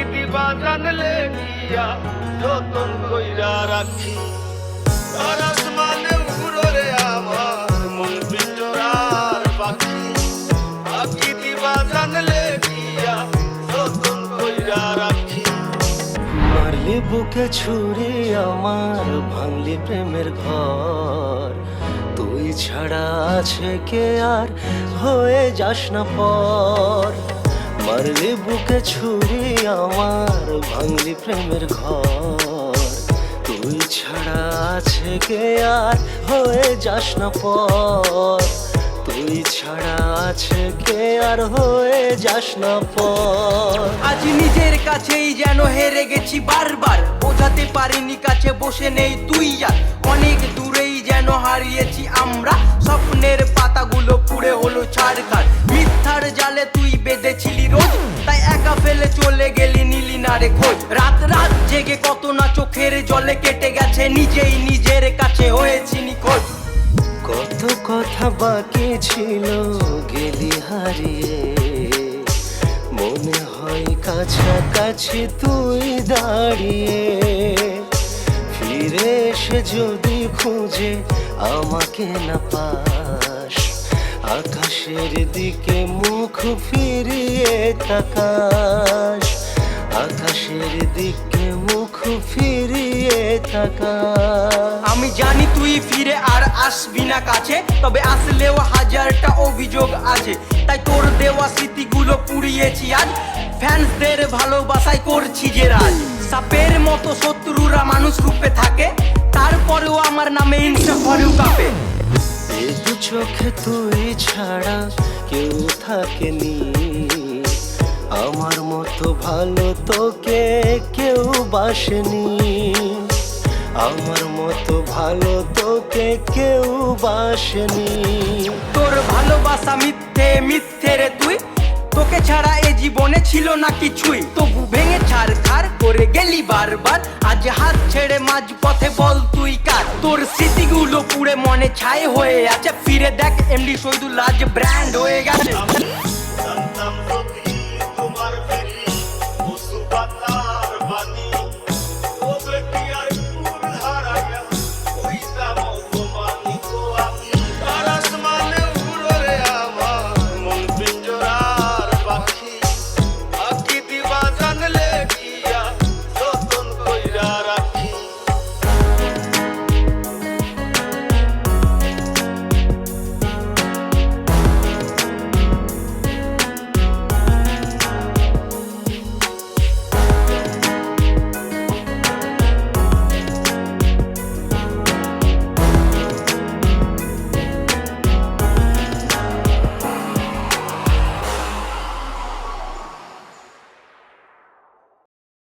দিবা জানলে গিয়া যতন কইরা রাখি আর আসমানে উড়রে আমার মন পিঞ্জরার পাখি আকি দিবা জানলে গিয়া যতন কইরা রাখি মারলি বুকে ছুরি আমার ভাঙলি প্রেমের ঘর তুই ছাড়া আছে কে আর হয়ে যাস না পর মারলি বুকে ছুরি আমার ভাঙলি প্রেমের ঘর তুই ছাড়া আছে কে আর হয়ে যাস না পর তুই ছাড়া আছে কে আর হয়ে যাস না পর আজ নিজের কাছেই যেন হেরে গেছি বারবার বোঝাতে পারিনি কাছে বসে নেই তুই আর অনেক দূরেই যেন হারিয়েছি আমরা স্বপ্নের পাতাগুলো পুড়ে হলো ছাড়খাড় মিথ্যার জালে তুই বেঁধেছিলি রোজ তাই একা ফেলে চলে গেলি নিলি না রে খোঁজ রাত রাত জেগে কত না চোখের জলে কেটে গেছে নিজেই নিজের কাছে হয়েছি নিখোঁজ কত কথা বাকি ছিল গেলি হারিয়ে মনে হয় কাছাকাছি তুই দাঁড়িয়ে ফিরে এসে যদি খুঁজে আমাকে না পাস আকাশের দিকে মুখ ফিরিয়ে তাকাস আকাশের দিকে মুখ ফিরিয়ে তাকাস আমি জানি তুই ফিরে আর আসবি না কাছে তবে আসলেও হাজারটা অভিযোগ আছে তাই তোর দেওয়া স্মৃতিগুলো পুড়িয়েছি আজ ফ্যান্সদের ভালোবাসায় করছি যে রাজ সাপের মতো শত্রুরা মানুষ রূপে থাকে তারপরেও আমার নামে হিংসা করেও কাঁপে এই দু চোখে তুই ছাড়া কেউ থাকেনি আমার মতো ভালো তোকে কেউ বাসেনি আমার মতো ভালো তোকে কেউ বাসেনি তোর ভালোবাসা মিথ্যে মিথ্যে রে তুই তোকে ছাড়া এ জীবনে ছিল না কিছুই তবু ভেঙে ছাড়খাড় করে গেলি বারবার আজ হাত ছেড়ে মাঝ পথে বল তুই কার তোর স্মৃতিগুলো পুড়ে মনে ছাই হয়ে আছে ফিরে দেখ এমডি শহীদুল আজ ব্র্যান্ড হয়ে গেছে